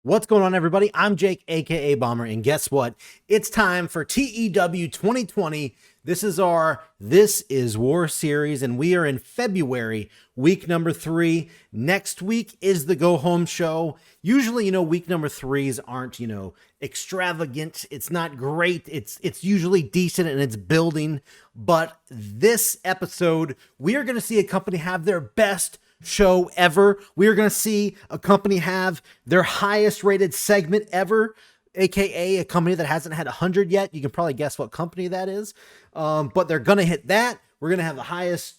What's going on, everybody? I'm Jake, aka Bomber, and guess what? It's time for TEW 2020. This is our This Is War series, and we are in February, week number 3. Next week is the go home show. Usually, week number 3s aren't, extravagant. It's not great. It's usually decent and it's building. But this episode, we are going to see a company have their best show ever. We are going to see a company have their highest rated segment ever, aka a company that hasn't had 100 yet. You can probably guess what company that is, but they're going to hit that. We're going to have the highest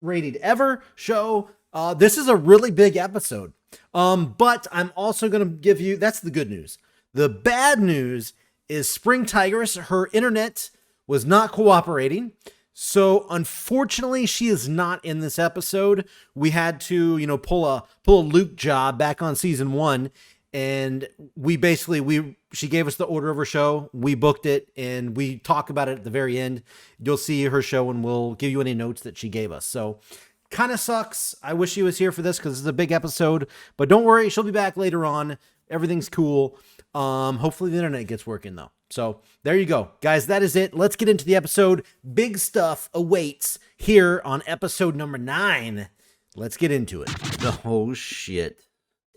rated ever show. This is a really big episode, but I'm also going to give you, that's the good news. The bad news is Spring Tigress, her internet was not cooperating. So unfortunately, she is not in this episode. We had to, pull a Luke job back on season 1, and she gave us the order of her show. We booked it, and we talk about it at the very end. You'll see her show, and we'll give you any notes that she gave us. So kind of sucks. I wish she was here for this because it's a big episode, but don't worry, she'll be back later on. Everything's cool. Hopefully the internet gets working though. So there you go, guys. That is it. Let's get into the episode. Big stuff awaits here on episode number 9. Let's get into it. Oh shit.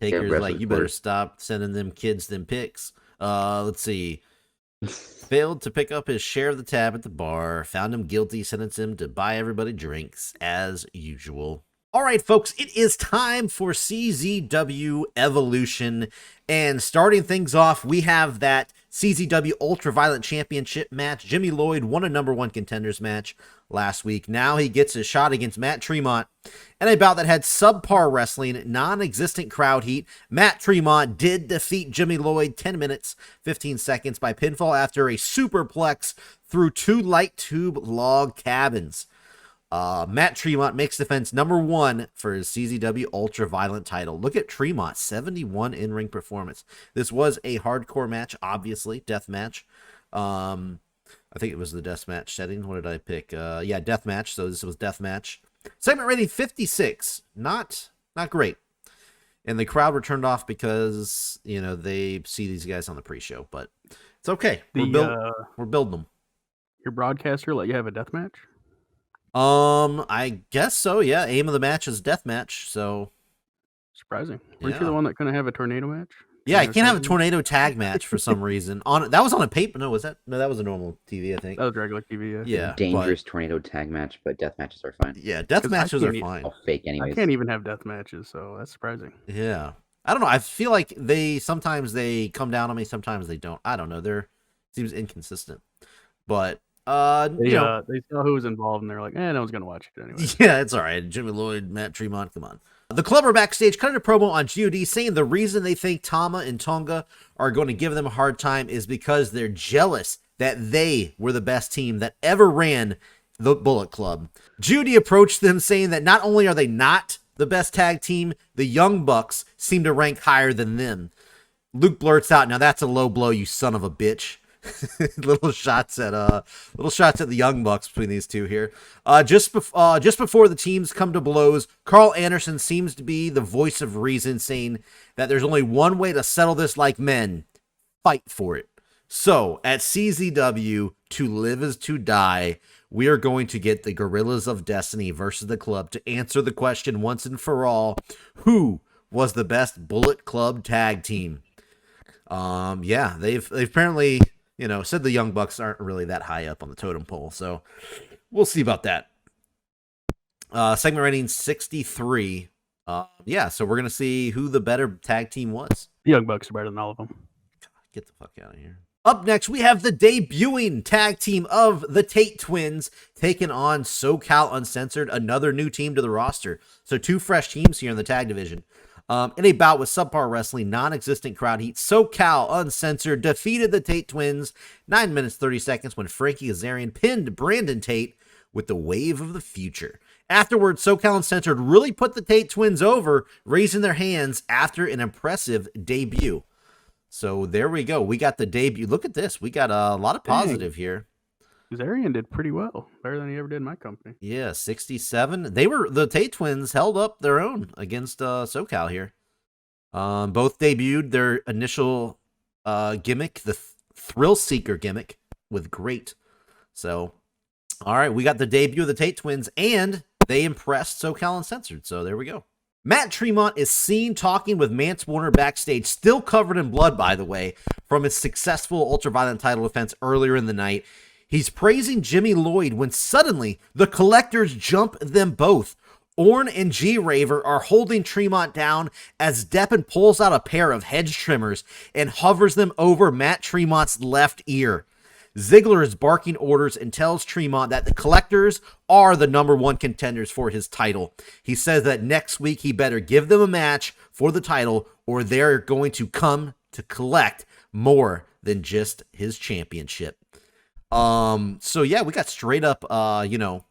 Taker's like, you better stop sending them kids them pics. Let's see. Failed to pick up his share of the tab at the bar. Found him guilty. Sentenced him to buy everybody drinks as usual. All right, folks, it is time for CZW Evolution. And starting things off, we have that CZW Ultraviolent Championship match. Jimmy Lloyd won a number 1 contenders match last week. Now he gets a shot against Matt Tremont. And a bout that had subpar wrestling, non-existent crowd heat. Matt Tremont did defeat Jimmy Lloyd 10 minutes, 15 seconds by pinfall after a superplex through 2 light tube log cabins. Matt Tremont makes defense number 1 for his CZW Ultraviolent title. Look at Tremont, 71 in-ring performance. This was a hardcore match, obviously, death match. I think it was the death match setting. What did I pick? Yeah, death match. So this was death match. Segment rating 56. Not great. And the crowd were turned off because, they see these guys on the pre-show, but it's okay. We're building them. Your broadcaster let you have a death match? I guess so, yeah. Aim of the match is death match, so surprising. Weren't you the one that couldn't have a tornado match? Yeah, I can't have a tornado tag match for some reason. That was on a paper. No, that was a normal TV, I think. That was regular TV, yeah. Dangerous tornado tag match, but death matches are fine. Yeah, death matches are fine. All fake anyways. I can't even have death matches, so that's surprising. Yeah. I don't know. I feel like sometimes they come down on me, sometimes they don't. I don't know. Seems inconsistent. But they saw who was involved, and they're like, no one's gonna watch it anyway. Yeah, it's all right. Jimmy Lloyd, Matt Tremont, come on. The club are backstage cutting a promo on GOD saying the reason they think Tama and Tonga are going to give them a hard time is because they're jealous that they were the best team that ever ran the Bullet Club. GOD approached them saying that not only are they not the best tag team, the Young Bucks seem to rank higher than them. Luke blurts out, "Now that's a low blow, you son of a bitch." little shots at the Young Bucks between these two here. Just before the teams come to blows, Carl Anderson seems to be the voice of reason, saying that there's only one way to settle this like men: fight for it. So at CZW, to live is to die, we are going to get the Gorillas of Destiny versus the club to answer the question once and for all: who was the best Bullet Club tag team? Yeah, they've apparently said the Young Bucks aren't really that high up on the totem pole, so we'll see about that. Segment rating 63. Yeah, so we're going to see who the better tag team was. The Young Bucks are better than all of them. God, get the fuck out of here. Up next, we have the debuting tag team of the Tate Twins taking on SoCal Uncensored, another new team to the roster. So 2 fresh teams here in the tag division. In a bout with subpar wrestling, non-existent crowd heat, SoCal Uncensored defeated the Tate Twins 9 minutes 30 seconds when Frankie Kazarian pinned Brandon Tate with the wave of the future. Afterwards, SoCal Uncensored really put the Tate Twins over, raising their hands after an impressive debut. So there we go. We got the debut. Look at this. We got a lot of positive here. Kazarian did pretty well, better than he ever did in my company. Yeah, 67. The Tate Twins held up their own against SoCal here. Both debuted their initial gimmick, the Thrill Seeker gimmick, with great. So, all right, we got the debut of the Tate Twins, and they impressed SoCal Uncensored. So there we go. Matt Tremont is seen talking with Mance Warner backstage, still covered in blood, by the way, from his successful Ultraviolent title defense earlier in the night. He's praising Jimmy Lloyd when suddenly the Collectors jump them both. Orn and G-Raver are holding Tremont down as Deppen pulls out a pair of hedge trimmers and hovers them over Matt Tremont's left ear. Ziggler is barking orders and tells Tremont that the Collectors are the #1 contenders for his title. He says that next week he better give them a match for the title or they're going to come to collect more than just his championship. So yeah, we got straight up,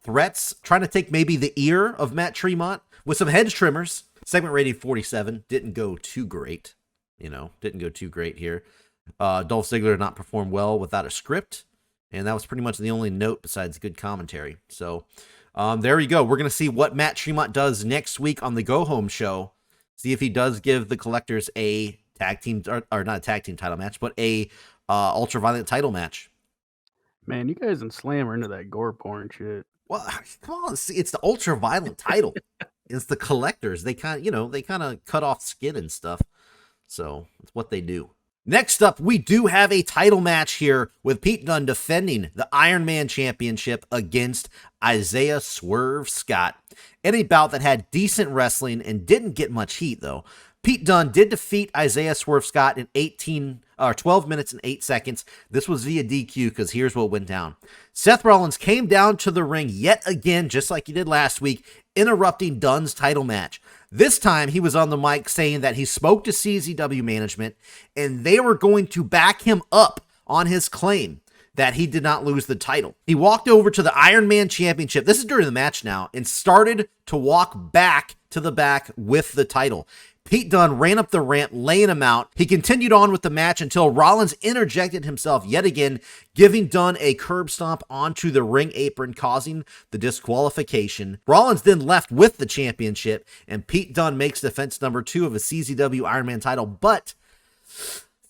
threats, trying to take maybe the ear of Matt Tremont with some hedge trimmers. Segment rating 47, didn't go too great, here. Dolph Ziggler did not perform well without a script, and that was pretty much the only note besides good commentary. So, there you go. We're going to see what Matt Tremont does next week on the Go Home show. See if he does give the Collectors a tag team, or not a tag team title match, but a Ultraviolent title match. Man, you guys and Slam are into that gore porn shit. Well, come on, see, it's the Ultraviolent title. It's the Collectors. They kind of cut off skin and stuff. So it's what they do. Next up, we do have a title match here with Pete Dunne defending the Iron Man Championship against Isaiah Swerve Scott. In a bout that had decent wrestling and didn't get much heat, though. Pete Dunne did defeat Isaiah Swerve Scott in 12 minutes and 8 seconds. This was via DQ because here's what went down. Seth Rollins came down to the ring yet again, just like he did last week, interrupting Dunne's title match. This time, he was on the mic saying that he spoke to CZW management and they were going to back him up on his claim that he did not lose the title. He walked over to the Iron Man Championship, this is during the match now, and started to walk back to the back with the title. Pete Dunne ran up the ramp, laying him out. He continued on with the match until Rollins interjected himself yet again, giving Dunne a curb stomp onto the ring apron, causing the disqualification. Rollins then left with the championship, and Pete Dunne makes defense number 2 of a CZW Iron Man title, but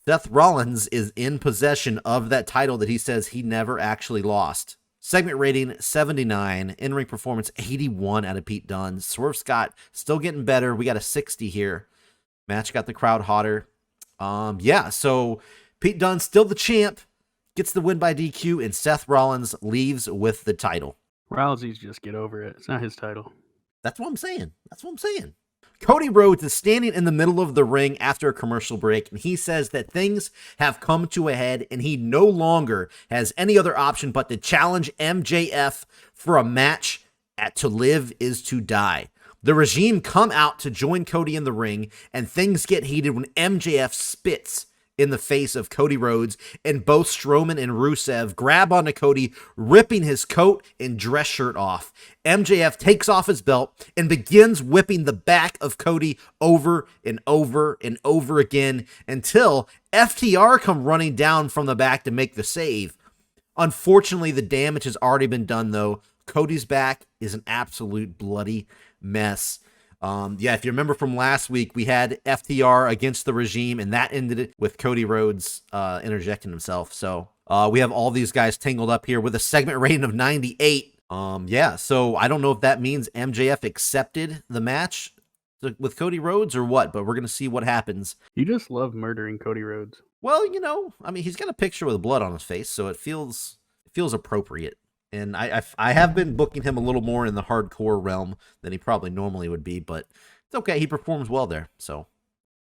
Seth Rollins is in possession of that title that he says he never actually lost. Segment rating 79, in-ring performance 81 out of Pete Dunne. Swerve Scott still getting better. We got a 60 here. Match got the crowd hotter. So Pete Dunne still the champ, gets the win by DQ, and Seth Rollins leaves with the title. Rollins needs to just get over it. It's not his title. That's what I'm saying. Cody Rhodes is standing in the middle of the ring after a commercial break, and he says that things have come to a head and he no longer has any other option but to challenge MJF for a match at To Live Is To Die. The Regime come out to join Cody in the ring, and things get heated when MJF spits in the face of Cody Rhodes, and both Strowman and Rusev grab onto Cody, ripping his coat and dress shirt off. MJF takes off his belt and begins whipping the back of Cody over and over and over again until FTR come running down from the back to make the save. Unfortunately, the damage has already been done, though. Cody's back is an absolute bloody mess. If you remember from last week, we had FTR against the Regime, and that ended it with Cody Rhodes interjecting himself. So we have all these guys tangled up here with a segment rating of 98. So I don't know if that means MJF accepted the match with Cody Rhodes or what, but we're going to see what happens. You just love murdering Cody Rhodes. Well, he's got a picture with blood on his face, so it feels appropriate. And I have been booking him a little more in the hardcore realm than he probably normally would be, but it's okay. He performs well there, so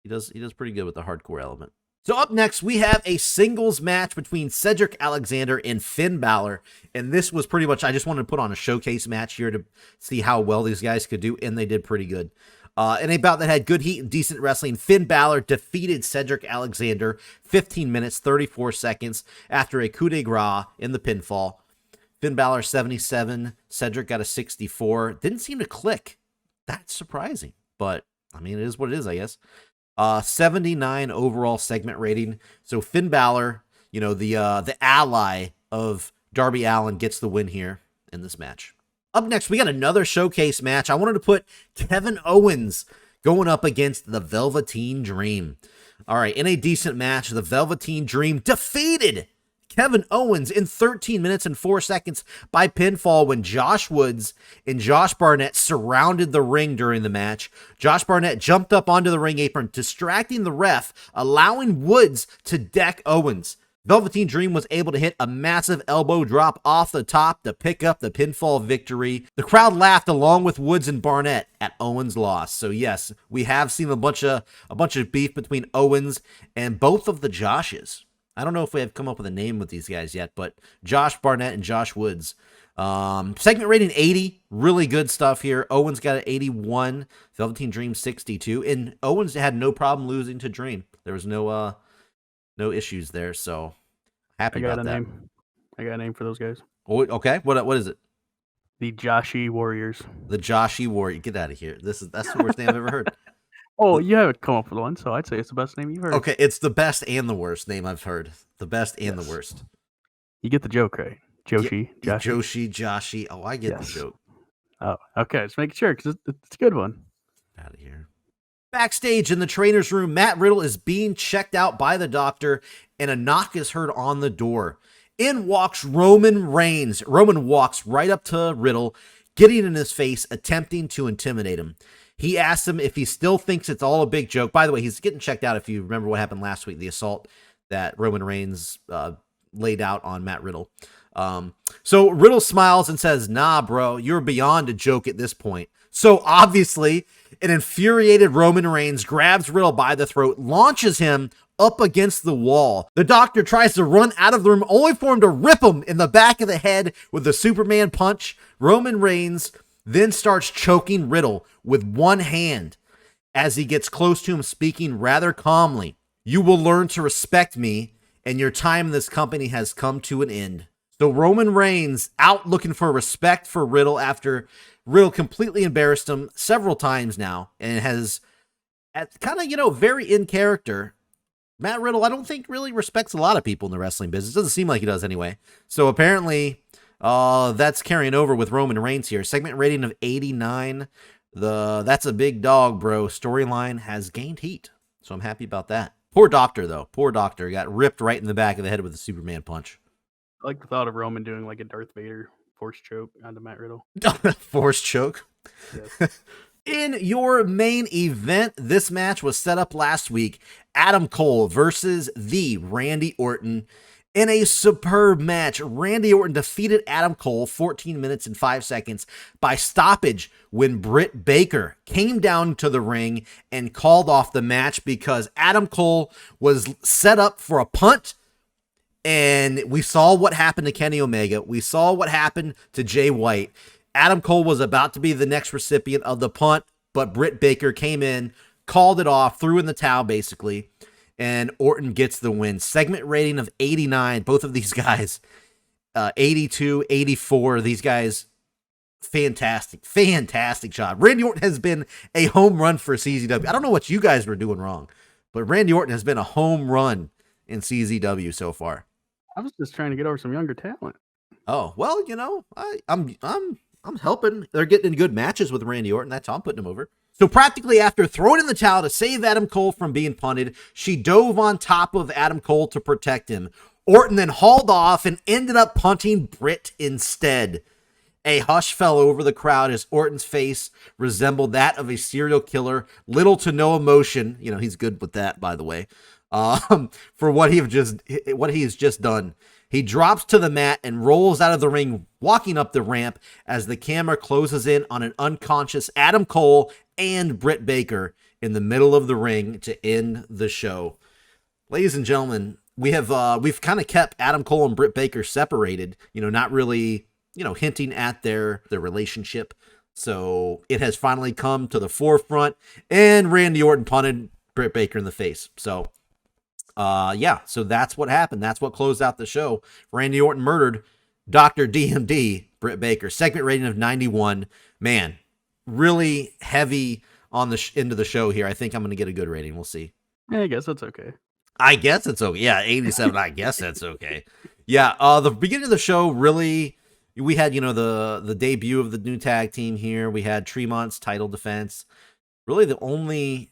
he does pretty good with the hardcore element. So up next, we have a singles match between Cedric Alexander and Finn Balor, and this was pretty much, I just wanted to put on a showcase match here to see how well these guys could do, and they did pretty good. In a bout that had good heat and decent wrestling, Finn Balor defeated Cedric Alexander 15 minutes, 34 seconds after a coup de grace in the pinfall. Finn Balor 77, Cedric got a 64. Didn't seem to click. That's surprising, but it is what it is, I guess. 79 overall segment rating. So Finn Balor, the ally of Darby Allin, gets the win here in this match. Up next, we got another showcase match. I wanted to put Kevin Owens going up against the Velveteen Dream. All right, in a decent match, the Velveteen Dream defeated Kevin Owens in 13 minutes and 4 seconds by pinfall when Josh Woods and Josh Barnett surrounded the ring during the match. Josh Barnett jumped up onto the ring apron, distracting the ref, allowing Woods to deck Owens. Velveteen Dream was able to hit a massive elbow drop off the top to pick up the pinfall victory. The crowd laughed along with Woods and Barnett at Owens' loss. So yes, we have seen a bunch of beef between Owens and both of the Joshes. I don't know if we have come up with a name with these guys yet, but Josh Barnett and Josh Woods. Segment rating 80, really good stuff here. Owens got an 81, Velveteen Dream 62, and Owens had no problem losing to Dream. There was no issues there, so happy about that. I got a name for those guys. Oh, okay, what is it? The Joshi Warriors. The Joshi Warrior. Get out of here. That's the worst name I've ever heard. Oh, you haven't come up with one, so I'd say it's the best name you've heard. Okay, it's the best and the worst name I've heard. The best and the worst. You get the joke, right? Joshi, Joshi. Oh, I get the joke. Oh, okay. Just making sure, because it's a good one. Out of here. Backstage in the trainer's room, Matt Riddle is being checked out by the doctor, and a knock is heard on the door. In walks Roman Reigns. Roman walks right up to Riddle, getting in his face, attempting to intimidate him. He asks him if he still thinks it's all a big joke. By the way, he's getting checked out if you remember what happened last week, the assault that Roman Reigns laid out on Matt Riddle. So Riddle smiles and says, "Nah, bro, you're beyond a joke at this point." So obviously, an infuriated Roman Reigns grabs Riddle by the throat, launches him up against the wall. The doctor tries to run out of the room, only for him to rip him in the back of the head with the Superman punch. Roman Reigns then starts choking Riddle with one hand as he gets close to him, speaking rather calmly. "You will learn to respect me, and your time in this company has come to an end." So Roman Reigns out looking for respect for Riddle after Riddle completely embarrassed him several times now and has kind of, very in character. Matt Riddle, I don't think really respects a lot of people in the wrestling business. Doesn't seem like he does anyway. So apparently that's carrying over with Roman Reigns here. Segment rating of 89. That's a big dog, bro. Storyline has gained heat. So I'm happy about that. Poor doctor, though. Poor doctor got ripped right in the back of the head with a Superman punch. I like the thought of Roman doing like a Darth Vader force choke onto Matt Riddle. Force choke? Yes. In your main event, this match was set up last week. Adam Cole versus the Randy Orton. In a superb match, Randy Orton defeated Adam Cole 14 minutes and 5 seconds by stoppage when Britt Baker came down to the ring and called off the match because Adam Cole was set up for a punt. And we saw what happened to Kenny Omega. We saw what happened to Jay White. Adam Cole was about to be the next recipient of the punt, but Britt Baker came in, called it off, threw in the towel basically, and Orton gets the win. Segment rating of 89. Both of these guys, 82, 84. These guys, fantastic job. Randy Orton has been a home run for CZW. I don't know what you guys were doing wrong, but Randy Orton has been a home run in CZW so far. I was just trying to get over some younger talent. Oh, well, I'm helping. They're getting in good matches with Randy Orton. That's how I'm putting him over. So practically after throwing in the towel to save Adam Cole from being punted, she dove on top of Adam Cole to protect him. Orton then hauled off and ended up punting Britt instead. A hush fell over the crowd as Orton's face resembled that of a serial killer. Little to no emotion. He's good with that, by the way. For what he's just done. He drops to the mat and rolls out of the ring, walking up the ramp as the camera closes in on an unconscious Adam Cole and Britt Baker in the middle of the ring to end the show. Ladies and gentlemen, we've kind of kept Adam Cole and Britt Baker separated, not really, hinting at their relationship. So it has finally come to the forefront, and Randy Orton punted Britt Baker in the face. So so that's what happened. That's what closed out the show. Randy Orton murdered Dr. DMD, Britt Baker. Segment rating of 91. Man, really heavy on the end of the show here. I think I'm going to get a good rating. We'll see. Yeah, I guess that's okay. I guess it's okay. Yeah, 87. I guess that's okay. Yeah, the beginning of the show, really, we had, the debut of the new tag team here. We had Tremont's title defense. Really, the only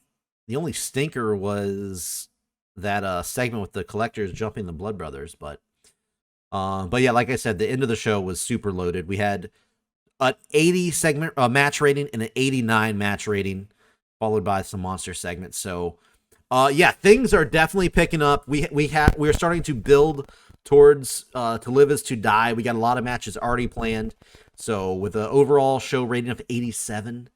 stinker was that segment with the collectors jumping the Blood Brothers, but yeah, like I said, the end of the show was super loaded. We had an 80 segment match rating and an 89 match rating, followed by some monster segments. So, yeah, things are definitely picking up. We're starting to build towards To Live Is to Die. We got a lot of matches already planned. So, with an overall show rating of 87,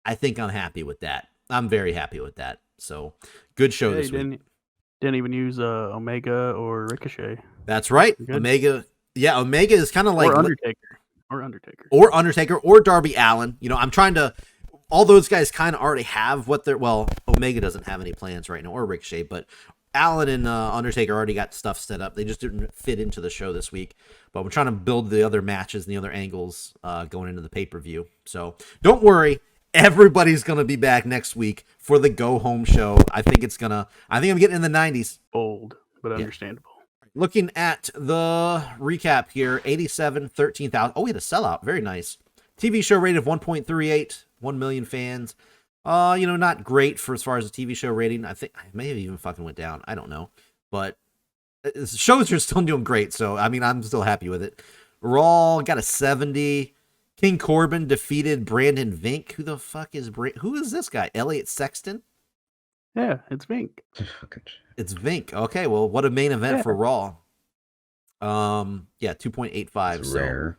I think I'm happy with that. I'm very happy with that. So, good show this week. Didn't even use Omega or Ricochet. That's right. Good. Omega is kind of like or Undertaker or Darby Allin. You know, I'm trying to. All those guys kind of already have what they're. Well, Omega doesn't have any plans right now, or Ricochet, but Allin and Undertaker already got stuff set up. They just didn't fit into the show this week. But we're trying to build the other matches and the other angles going into the pay-per-view. So don't worry. Everybody's going to be back next week for the go-home show. I think I'm getting in the 90s. Bold, but understandable. Looking at the recap here, 87, 13,000. Oh, we had a sellout. Very nice. TV show rating of 1.38, 1 million fans. Not great for as far as the TV show rating. I think I may have even fucking went down. I don't know. But shows are still doing great, so, I mean, I'm still happy with it. Raw got a 70. King Corbin defeated Brandon Vink. Who the fuck is who is this guy? Elliot Sexton? Yeah, it's Vink. It's Vink. Okay, well, what a main event for Raw. 2.85. So rare.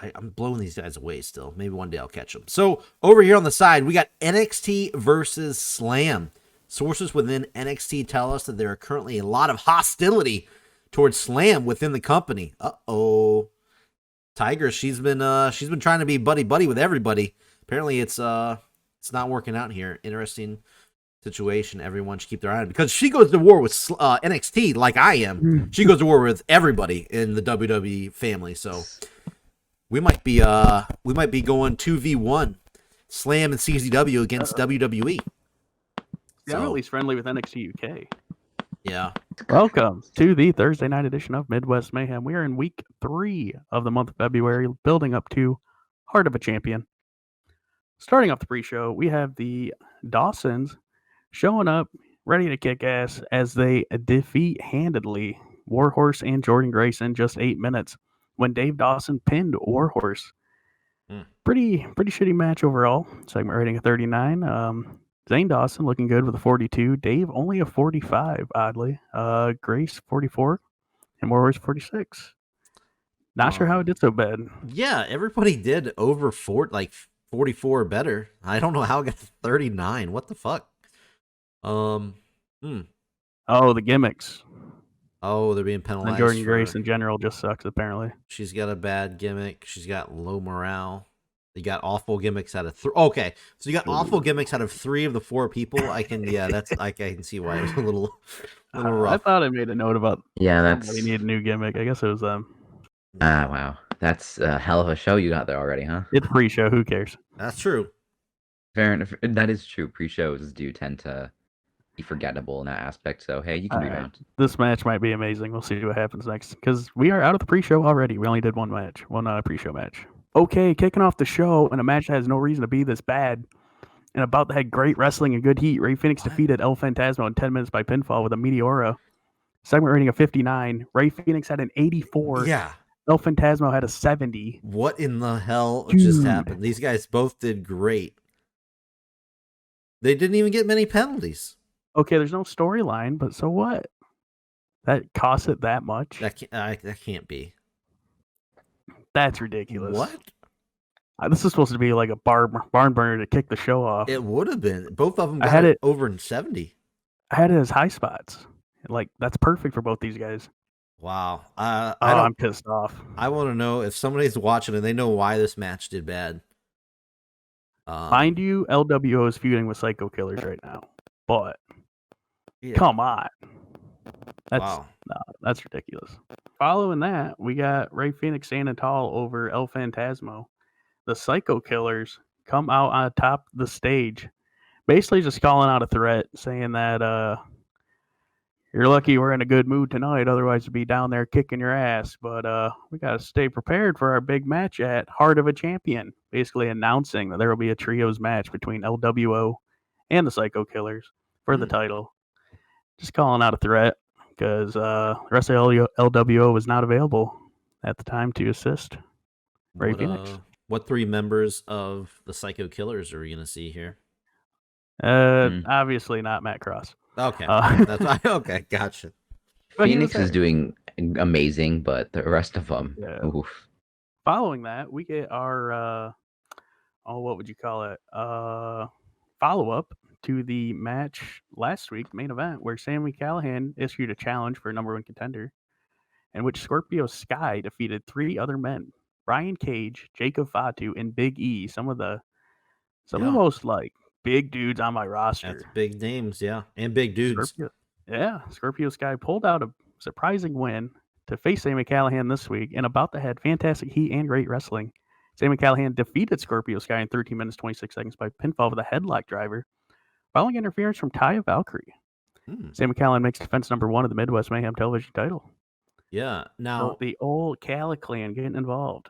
I'm blowing these guys away still. Maybe one day I'll catch them. So over here on the side, we got NXT versus Slam. Sources within NXT tell us that there are currently a lot of hostility towards Slam within the company. Uh-oh. Tigress, she's been trying to be buddy with everybody. Apparently it's not working out here. Interesting situation. Everyone should keep their eye on it because she goes to war with NXT like I am. She goes to war with everybody in the WWE family. So we might be going 2v1 Slam and CZW against WWE. Yeah, I'm at least friendly with NXT UK. Yeah. Welcome to the Thursday night edition of Midwest Mayhem. We are in week 3 of the month of February, building up to Heart of a Champion. Starting off the pre-show, we have the Dawsons showing up, ready to kick ass as they defeat handedly Warhorse and Jordan Grace in just 8 minutes when Dave Dawson pinned Warhorse. Pretty shitty match overall. Segment rating of 39. Zane Dawson looking good with a 42. Dave only a 45, oddly. Grace 44. And Warhorse 46. Not sure how it did so bad. Yeah, everybody did over 44 or better. I don't know how it got 39. What the fuck? Oh, the gimmicks. Oh, they're being penalized. And Jordan Grace in general just sucks, apparently. She's got a bad gimmick. She's got low morale. You got awful gimmicks out of 3. Okay, so you got awful gimmicks out of 3 of the 4 people. I can see why it was a little rough. I thought I made a note about. We need a new gimmick. I guess it was them. Wow, that's a hell of a show you got there already, huh? It's pre-show. Who cares? That's true. Fair enough. That is true. Pre-shows do tend to be forgettable in that aspect. So hey, you can rebound. This match might be amazing. We'll see what happens next because we are out of the pre-show already. We only did one pre-show match. Okay, kicking off the show in a match that has no reason to be this bad and about to have great wrestling and good heat. Ray Phoenix defeated El Fantasma in 10 minutes by pinfall with a Meteora. Segment rating of 59. Ray Phoenix had an 84. Yeah. El Fantasma had a 70. What in the hell just happened? These guys both did great. They didn't even get many penalties. Okay, there's no storyline, but so what? That costs it that much? That can't be. That's ridiculous. What? This is supposed to be like a barn burner to kick the show off. It would have been. Both of them got it over in 70. I had it as high spots. Like, that's perfect for both these guys. Wow. I'm pissed off. I want to know if somebody's watching and they know why this match did bad. Mind you, LWO is feuding with Psycho Killers right now. But, come on. That's ridiculous. Following that, we got Ray Phoenix standing tall over El Fantasmo. The Psycho Killers come out on top of the stage, basically just calling out a threat, saying that You're lucky we're in a good mood tonight, otherwise we'd be down there kicking your ass. But we got to stay prepared for our big match at Heart of a Champion, basically announcing that there will be a trios match between LWO and the Psycho Killers for the title. Just calling out a threat because the rest of LWO was not available at the time to assist Ray Phoenix. What 3 members of the Psycho Killers are we going to see here? Obviously not Matt Cross. Okay. That's okay, gotcha. Phoenix is doing amazing, but the rest of them, oof. Following that, we get our what would you call it? Follow-up to the match last week, main event, where Sami Callihan issued a challenge for number 1 contender, in which Scorpio Sky defeated 3 other men: Brian Cage, Jacob Fatu, and Big E. Some of the most like big dudes on my roster. That's big names, yeah, and big dudes. Scorpio Sky pulled out a surprising win to face Sami Callihan this week, and about to head fantastic heat and great wrestling. Sami Callihan defeated Scorpio Sky in 13 minutes 26 seconds by pinfall with a headlock driver, following interference from Taya Valkyrie. Sami Callihan makes defense number 1 of the Midwest Mayhem television title. Yeah, now so the old Cali clan getting involved.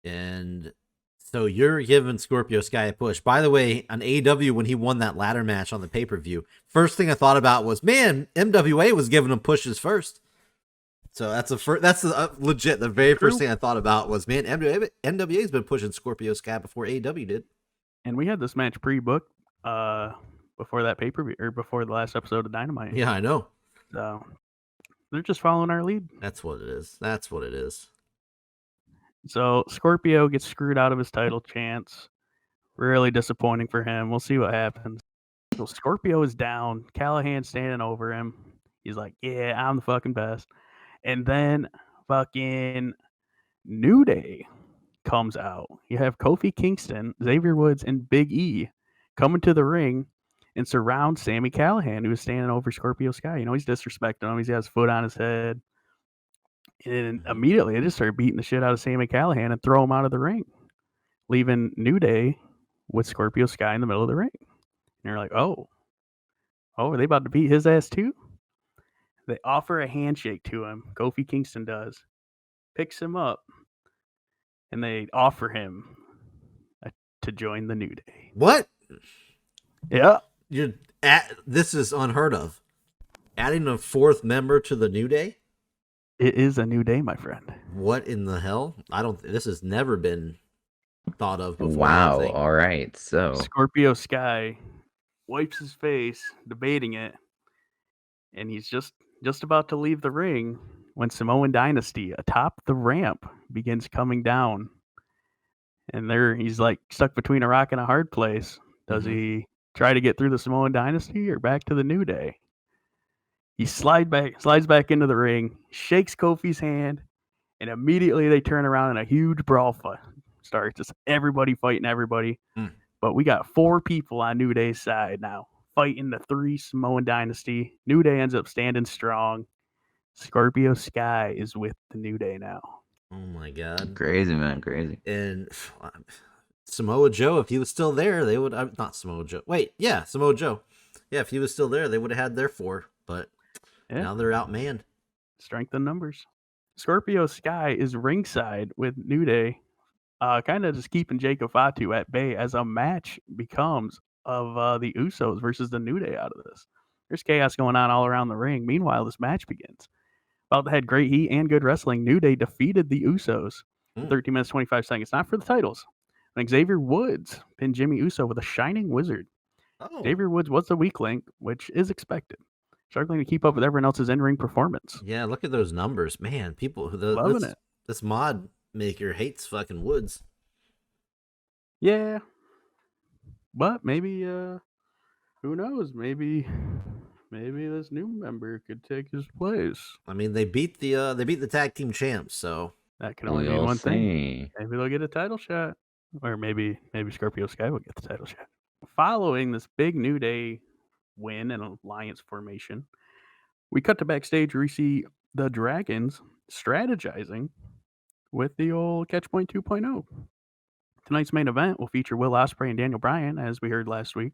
And so you're giving Scorpio Sky a push. By the way, on AEW, when he won that ladder match on the pay-per-view, first thing I thought about was, man, MWA was giving him pushes first. So that's legit. The very first thing I thought about was, man, MWA's been pushing Scorpio Sky before AEW did. And we had this match pre-booked before that pay-per-view, or before the last episode of Dynamite. Yeah, I know. So they're just following our lead. That's what it is. So Scorpio gets screwed out of his title chance. Really disappointing for him. We'll see what happens. So Scorpio is down. Callahan standing over him. He's like, yeah, I'm the fucking best. And then fucking New Day comes out. You have Kofi Kingston, Xavier Woods, and Big E coming to the ring and surround Sami Callihan, who is standing over Scorpio Sky. You know, he's disrespecting him. He's got his foot on his head. And immediately they just started beating the shit out of Sami Callihan and throw him out of the ring, leaving New Day with Scorpio Sky in the middle of the ring. And you're like, oh, are they about to beat his ass too? They offer a handshake to him. Kofi Kingston does. Picks him up. And they offer him to join the New Day. What? Yeah. This is unheard of. Adding a 4th member to the New Day? It is a New Day, my friend. What in the hell? This has never been thought of before. Wow. All right. So Scorpio Sky wipes his face, debating it. And he's just about to leave the ring when Samoan Dynasty atop the ramp begins coming down. And he's like stuck between a rock and a hard place. Does he try to get through the Samoan Dynasty or back to the New Day? He slides back into the ring, shakes Kofi's hand, and immediately they turn around and a huge brawl fight starts. Just everybody fighting everybody. But we got 4 people on New Day's side now, fighting the 3 Samoan Dynasty. New Day ends up standing strong. Scorpio Sky is with the New Day now. Oh my God. Crazy, man. Crazy. And Samoa Joe, if he was still there, they would... not Samoa Joe. Wait, yeah, Samoa Joe. Yeah, if he was still there, they would have had their 4. But now they're outmanned. Strength in numbers. Scorpio Sky is ringside with New Day, kind of just keeping Jacob Fatu at bay as a match becomes of the Usos versus the New Day out of this. There's chaos going on all around the ring. Meanwhile, this match begins. About to head great heat and good wrestling, New Day defeated the Usos in 13 minutes, 25 seconds. Not for the titles. And Xavier Woods pinned Jimmy Uso with a Shining Wizard. Xavier Woods was the weak link, which is expected. Struggling to keep up with everyone else's in-ring performance. Yeah, look at those numbers. Man, people... Loving it. This mod maker hates fucking Woods. Yeah. But maybe, who knows? Maybe this new member could take his place. I mean, they beat the tag team champs, so that can only mean one thing. Maybe they'll get a title shot, or maybe Scorpio Sky will get the title shot. Following this big New Day win and alliance formation, we cut to backstage where we see the Dragons strategizing with the old Catchpoint 2.0. Tonight's main event will feature Will Ospreay and Daniel Bryan, as we heard last week,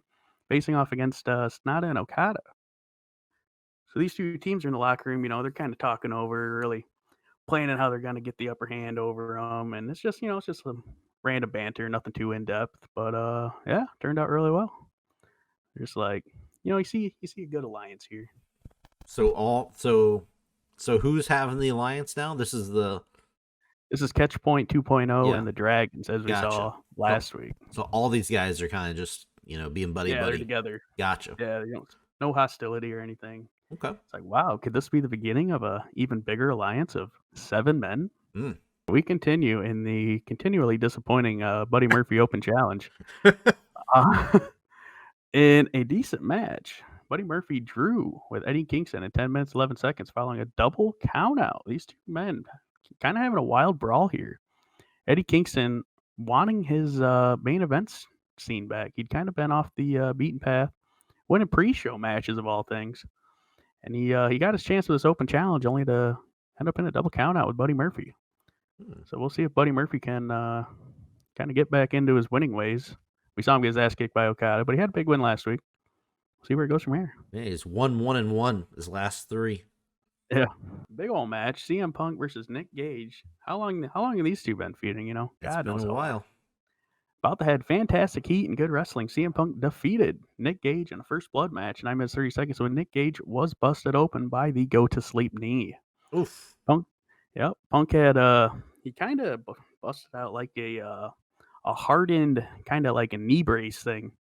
facing off against Sonata and Okada. So these two teams are in the locker room. They're kind of talking over, really planning how they're going to get the upper hand over them, and it's just some random banter, nothing too in depth. But yeah, turned out really well. Just like you see a good alliance here. So who's having the alliance now? This is Catch Point 2.0 Yeah. and the Dragons, as we saw last week. So all these guys are kind of just being buddy. They're together. Gotcha. Yeah, no hostility or anything. Okay. It's like, wow, could this be the beginning of a even bigger alliance of 7 men? We continue in the continually disappointing Buddy Murphy Open Challenge. In a decent match, Buddy Murphy drew with Eddie Kingston in 10 minutes 11 seconds following a double countout. These two men kind of having a wild brawl here. Eddie Kingston wanting his main events scene back. He'd kind of been off the beaten path, winning pre-show matches of all things. And he got his chance with this open challenge only to end up in a double countout with Buddy Murphy. So we'll see if Buddy Murphy can kind of get back into his winning ways. We saw him get his ass kicked by Okada, but he had a big win last week. We'll see where it goes from here. Yeah, he's 1-1-1 his last 3. Yeah, big old match. CM Punk versus Nick Gage. How long have these two been feuding? It's been a while. About to have fantastic heat and good wrestling. CM Punk defeated Nick Gage in a first blood match, 9 minutes 30 seconds, when Nick Gage was busted open by the go to sleep knee. Oof. Punk had he kind of busted out like a hardened kind of like a knee brace thing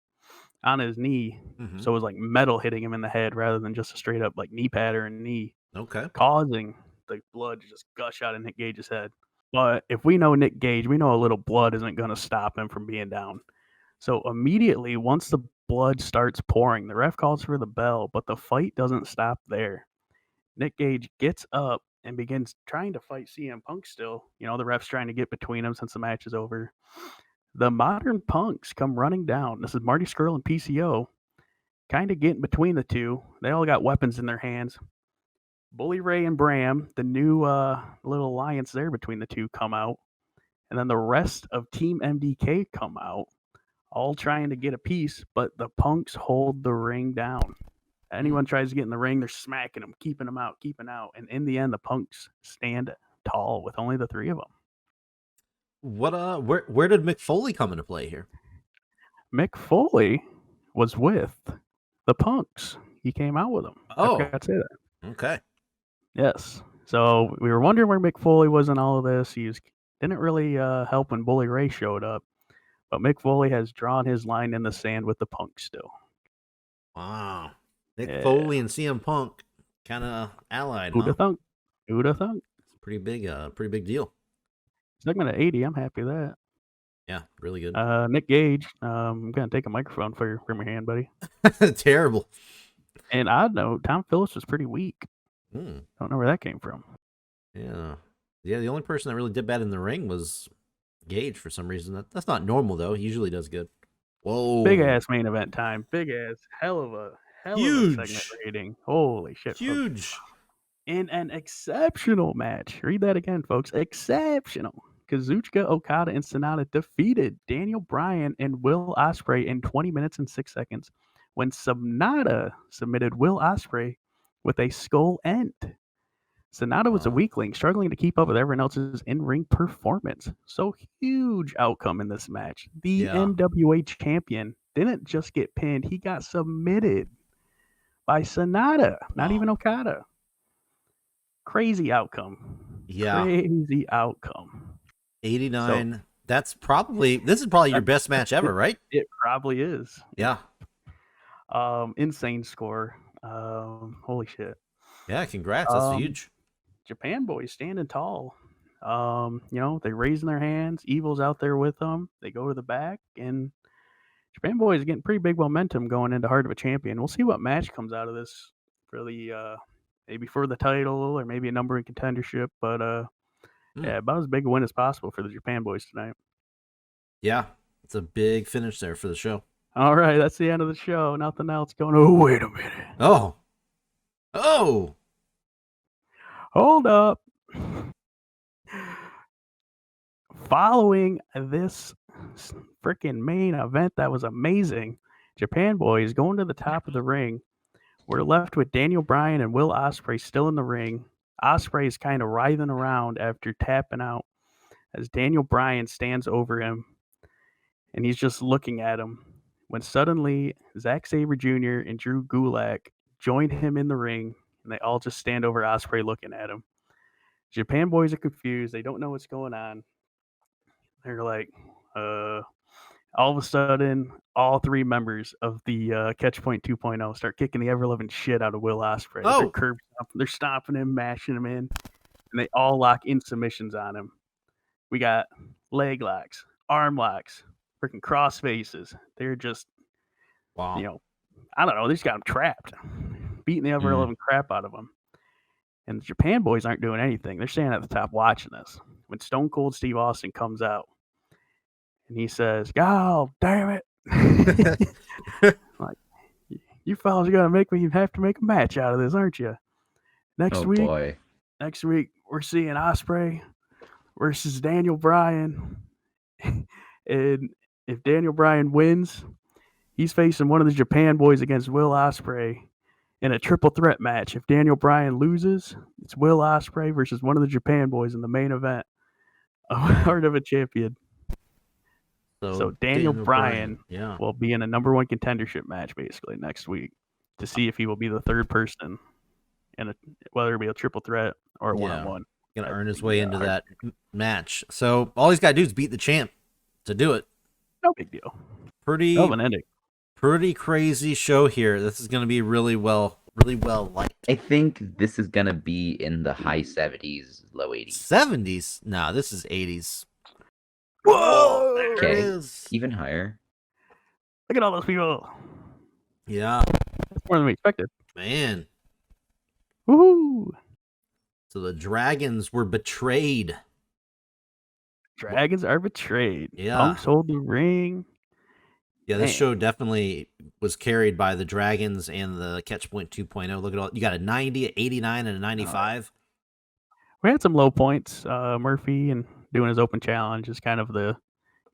on his knee. So it was like metal hitting him in the head rather than just a straight up like knee pad or a knee. Okay. Causing the blood to just gush out of Nick Gage's head. But if we know Nick Gage, we know a little blood isn't going to stop him from being down. So immediately, once the blood starts pouring, the ref calls for the bell, but the fight doesn't stop there. Nick Gage gets up and begins trying to fight CM Punk still. The ref's trying to get between them since the match is over. The modern Punks come running down. This is Marty Scurll and PCO, kind of getting between the two. They all got weapons in their hands. Bully Ray and Bram, the new little alliance there between the two, come out. And then the rest of Team MDK come out, all trying to get a piece, but the Punks hold the ring down. Anyone tries to get in the ring, they're smacking them, keeping them out. And in the end, the Punks stand tall with only the 3 of them. Where did Mick Foley come into play here? Mick Foley was with the Punks. He came out with them. Oh. I forgot to say that. Okay. Yes. So we were wondering where Mick Foley was in all of this. He didn't really help when Bully Ray showed up. But Mick Foley has drawn his line in the sand with the Punks still. Wow. Mick Foley and CM Punk kind of allied, Who'da thunk? It's a pretty big deal. Segment of 80, I'm happy with that. Yeah, really good. Nick Gage, I'm going to take a microphone from your hand, buddy. Terrible. And odd note, Tom Phillips was pretty weak. Don't know where that came from. Yeah, the only person that really did bad in the ring was Gage for some reason. That's not normal, though. He usually does good. Whoa. Big-ass main event time. Big-ass, hell of a segment rating. Holy shit. Huge. Folks. In an exceptional match. Read that again, folks. Exceptional. Kazuchika Okada and Sonata defeated Daniel Bryan and Will Ospreay in 20 minutes and 6 seconds when Sonata submitted Will Ospreay with a skull end. Sonata was a weakling, struggling to keep up with everyone else's in-ring performance. So huge outcome in this match. The MWA champion didn't just get pinned, he got submitted by Sonata, not even Okada. Crazy outcome. Yeah. Crazy outcome. 89. So, this is probably your best match ever, right? It probably is. Yeah. Insane score. Holy shit. Yeah, congrats. That's huge. Japan boys standing tall. They raising their hands. Evil's out there with them. They go to the back, and Japan boys getting pretty big momentum going into Heart of a Champion. We'll see what match comes out of this for the maybe for the title or maybe a number in contendership. But yeah, about as big a win as possible for the Japan boys tonight. Yeah, it's a big finish there for the show. All right, that's the end of the show. Nothing else going. Oh, wait a minute. Oh. Hold up. Following this freaking main event that was amazing, Japan boys going to the top of the ring we're left with Daniel Bryan and Will Ospreay still in the ring. Ospreay is kind of writhing around after tapping out as Daniel Bryan stands over him, and he's just looking at him when suddenly Zack Sabre Jr. and Drew Gulak join him in the ring, and they all just stand over Ospreay looking at him. Japan boys are confused. They don't know what's going on. They're like, all of a sudden, all three members of the Catchpoint 2.0 start kicking the ever-loving shit out of Will Ospreay. Oh. They're stomping him, mashing him in, and they all lock in submissions on him. We got leg locks, arm locks, freaking cross faces. They're just, Wow. I don't know. They just got him trapped, beating the ever-loving crap out of him. And the Japan boys aren't doing anything. They're standing at the top watching this. When Stone Cold Steve Austin comes out, and he says, "God damn it!" Like, you fellas are gonna make me have to make a match out of this, aren't you? Next week we're seeing Ospreay versus Daniel Bryan, and if Daniel Bryan wins, he's facing one of the Japan boys against Will Ospreay in a triple threat match. If Daniel Bryan loses, it's Will Ospreay versus one of the Japan boys in the main event of Heart of a Champion. So Daniel Bryan will be in a number one contendership match basically next week to see if he will be the third person in whether it be a triple threat or a one-on-one. Gonna earn his way into that match. So all he's got to do is beat the champ to do it. No big deal. Pretty an ending. Pretty crazy show here. This is gonna be really well liked. I think this is gonna be in the high 70s, low 80s. 70s? No, this is 80s. Whoa! There Okay, it is. even higher. Look at all those people. Yeah. That's more than we expected. Man. Woohoo! So the Dragons were betrayed. Dragons are betrayed. Yeah. Punks hold the ring. Yeah, this show definitely was carried by the Dragons and the Catchpoint 2.0. Look at all, you got a 90, an 89, and a 95. We had some low points. Murphy and doing his open challenge is kind of the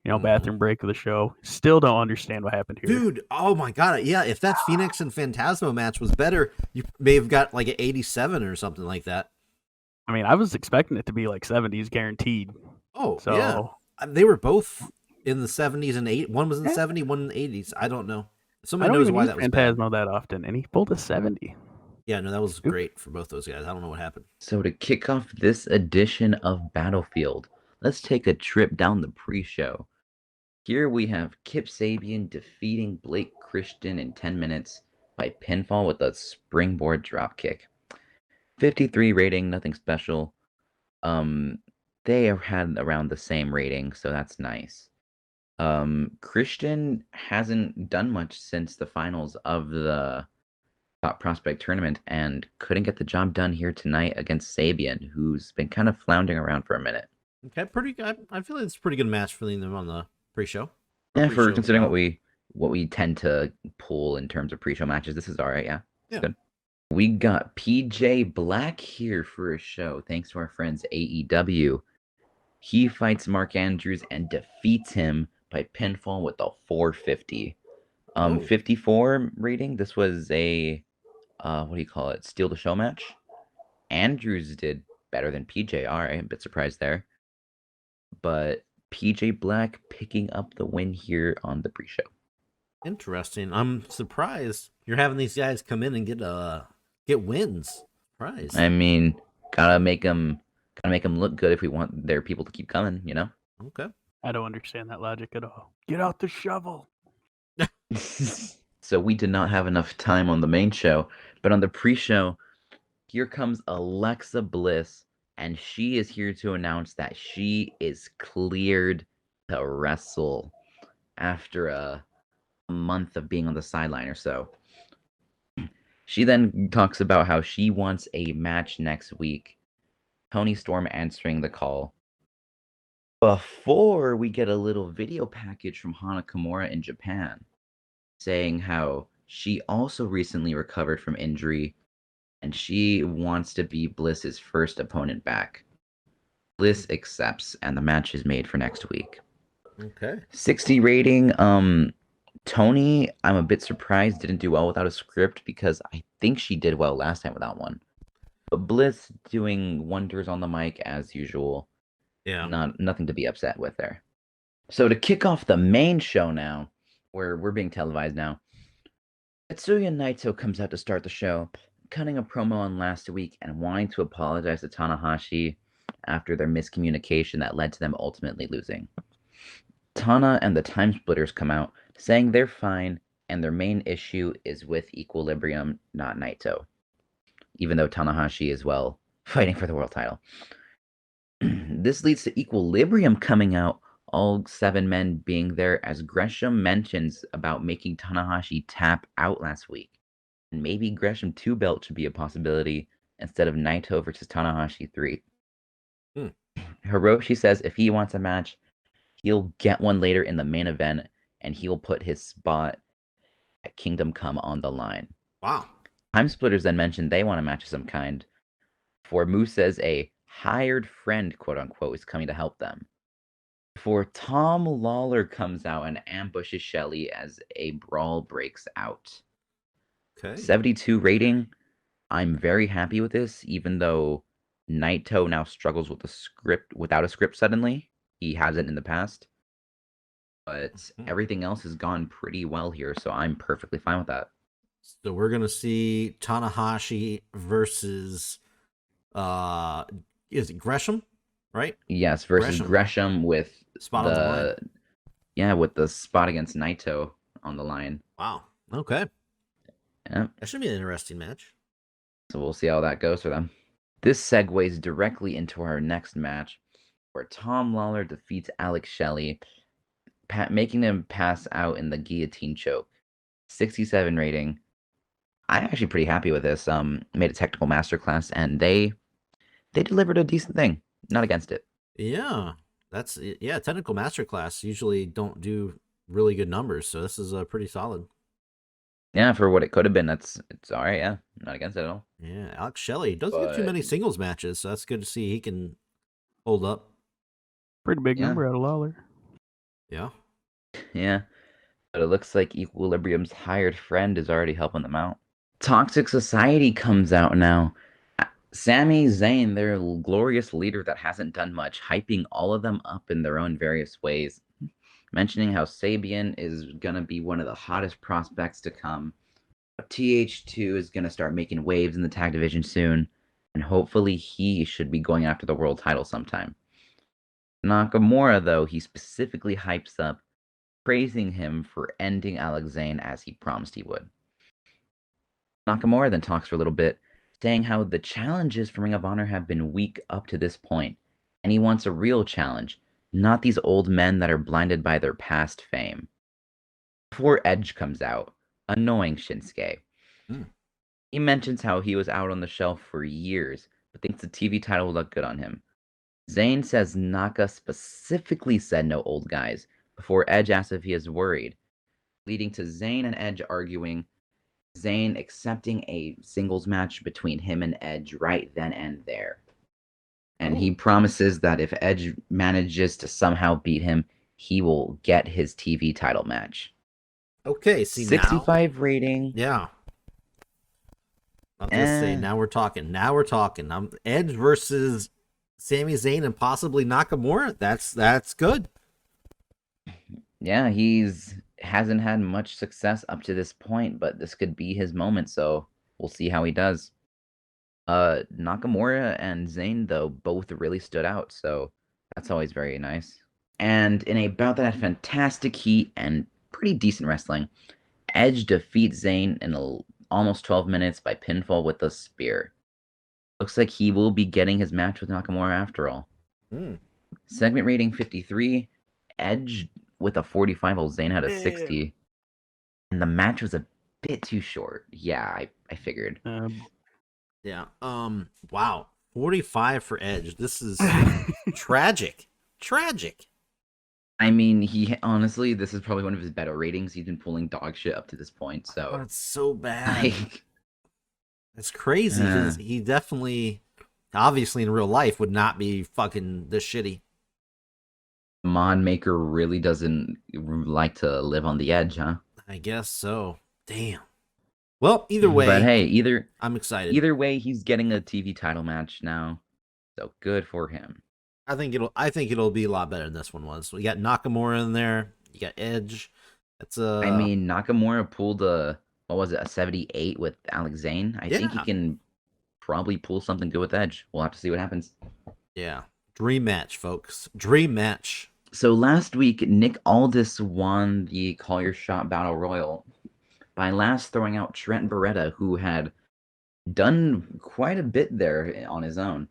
bathroom break of the show. Still don't understand what happened here. Dude, oh my god. Yeah, if that Phoenix and Phantasmo match was better, you may have got like an 87 or something like that. I mean, I was expecting it to be like 70s guaranteed. Oh, so, yeah. They were both in the 70s and 80s. One was in the 70s, one in the 80s. I don't know. Somebody knows why that was Phantasmo that often, and he pulled a 70. Yeah, no, that was great for both those guys. I don't know what happened. So to kick off this edition of Battlefield, let's take a trip down the pre-show. Here we have Kip Sabian defeating Blake Christian in 10 minutes by pinfall with a springboard dropkick. 53 rating, nothing special. They had around the same rating, so that's nice. Christian hasn't done much since the finals of the Top Prospect tournament and couldn't get the job done here tonight against Sabian, who's been kind of floundering around for a minute. Okay, pretty good. I feel like it's a pretty good match for them on the pre-show. Yeah, for considering what we tend to pull in terms of pre-show matches, this is all right. Yeah, it's good. We got PJ Black here for a show, thanks to our friends AEW. He fights Mark Andrews and defeats him by pinfall with a 450. 54 rating. This was a what do you call it? Steal the show match. Andrews did better than PJ. All right, a bit surprised there. But PJ Black picking up the win here on the pre-show. Interesting. I'm surprised you're having these guys come in and get wins. Surprise. I mean, gotta make them look good if we want their people to keep coming. Okay. I don't understand that logic at all. Get out the shovel. So we did not have enough time on the main show, but on the pre-show, here comes Alexa Bliss, and she is here to announce that she is cleared to wrestle after a month of being on the sideline or so. She then talks about how she wants a match next week. Toni Storm answering the call. Before we get a little video package from Hana Kimura in Japan, saying how she also recently recovered from injury and she wants to be Bliss's first opponent back. Bliss accepts and the match is made for next week. Okay. 60 rating, Tony, I'm a bit surprised didn't do well without a script because I think she did well last time without one. But Bliss doing wonders on the mic as usual. Yeah. Nothing to be upset with there. So to kick off the main show now, where we're being televised now, Tetsuya Naito comes out to start the show, cutting a promo on last week and wanting to apologize to Tanahashi after their miscommunication that led to them ultimately losing. Tana and the Time Splitters come out, saying they're fine and their main issue is with Equilibrium, not Naito. Even though Tanahashi is, well, fighting for the world title. This leads to Equilibrium coming out, all 7 men being there, as Gresham mentions about making Tanahashi tap out last week. And maybe Gresham 2 belt should be a possibility instead of Naito versus Tanahashi 3. Hiroshi says if he wants a match, he'll get one later in the main event, and he'll put his spot at Kingdom Come on the line. Wow. Time Splitters then mentioned they want a match of some kind. For Moose says a hired friend, quote unquote, is coming to help them. Before Tom Lawler comes out and ambushes Shelley as a brawl breaks out. Okay. 72 rating. I'm very happy with this, even though Naito now struggles with without a script suddenly. He hasn't in the past. But everything else has gone pretty well here, so I'm perfectly fine with that. So we're gonna see Tanahashi versus is it Gresham, right? Yes, versus Gresham with spot on the line. Yeah, with the spot against Naito on the line. Wow. Okay. Yeah. That should be an interesting match. So we'll see how that goes for them. This segues directly into our next match, where Tom Lawler defeats Alex Shelley, making him pass out in the guillotine choke. 67 rating. I'm actually pretty happy with this. Made a technical masterclass, and they delivered a decent thing. Not against it. Yeah, technical masterclass usually don't do really good numbers, so this is pretty solid. Yeah, for what it could have been, it's all right. Yeah, not against it at all. Yeah, Alex Shelley doesn't get too many singles matches, so that's good to see he can hold up. Pretty big number out of Lawler. Yeah. Yeah, but it looks like Equilibrium's hired friend is already helping them out. Toxic Society comes out now. Sami Zayn, their glorious leader that hasn't done much, hyping all of them up in their own various ways, mentioning how Sabian is going to be one of the hottest prospects to come. TH2 is going to start making waves in the tag division soon, and hopefully he should be going after the world title sometime. Nakamura, though, he specifically hypes up, praising him for ending Alex Zane as he promised he would. Nakamura then talks for a little bit, saying how the challenges for Ring of Honor have been weak up to this point, and he wants a real challenge, not these old men that are blinded by their past fame. Before Edge comes out, annoying Shinsuke. He mentions how he was out on the shelf for years, but thinks the TV title will look good on him. Zayn says Naka specifically said no old guys, before Edge asks if he is worried, leading to Zayn and Edge arguing, Zayn accepting a singles match between him and Edge right then and there. And he promises that if Edge manages to somehow beat him, he will get his TV title match. Okay, see 65 now, rating. Yeah. I'll just say now we're talking. Edge versus Sami Zayn and possibly Nakamura. That's good. Yeah, hasn't had much success up to this point, but this could be his moment, so we'll see how he does. Nakamura and Zayn, though, both really stood out, so that's always very nice. And in a bout that had fantastic heat and pretty decent wrestling, Edge defeats Zayn in almost 12 minutes by pinfall with a spear. Looks like he will be getting his match with Nakamura after all. Segment rating 53, Edge with a 45, while Zayn had a 60. And the match was a bit too short. Yeah, I figured. Yeah. Wow. 45 for Edge. This is tragic. I mean, honestly, this is probably one of his better ratings. He's been pulling dog shit up to this point, so that's so bad. That's crazy. He definitely, obviously in real life, would not be fucking this shitty. Mon Maker really doesn't like to live on the edge, huh? I guess so. Damn. Well, either way, But hey, I'm excited. Either way, he's getting a TV title match now, so good for him. I think it'll be a lot better than this one was. We got Nakamura in there. You got Edge. That's I mean, Nakamura pulled a 78 with Alex Zane. I think he can probably pull something good with Edge. We'll have to see what happens. Yeah. Dream match, folks. Dream match. So last week, Nick Aldis won the Call Your Shot Battle Royal by last throwing out Trent Beretta, who had done quite a bit there on his own.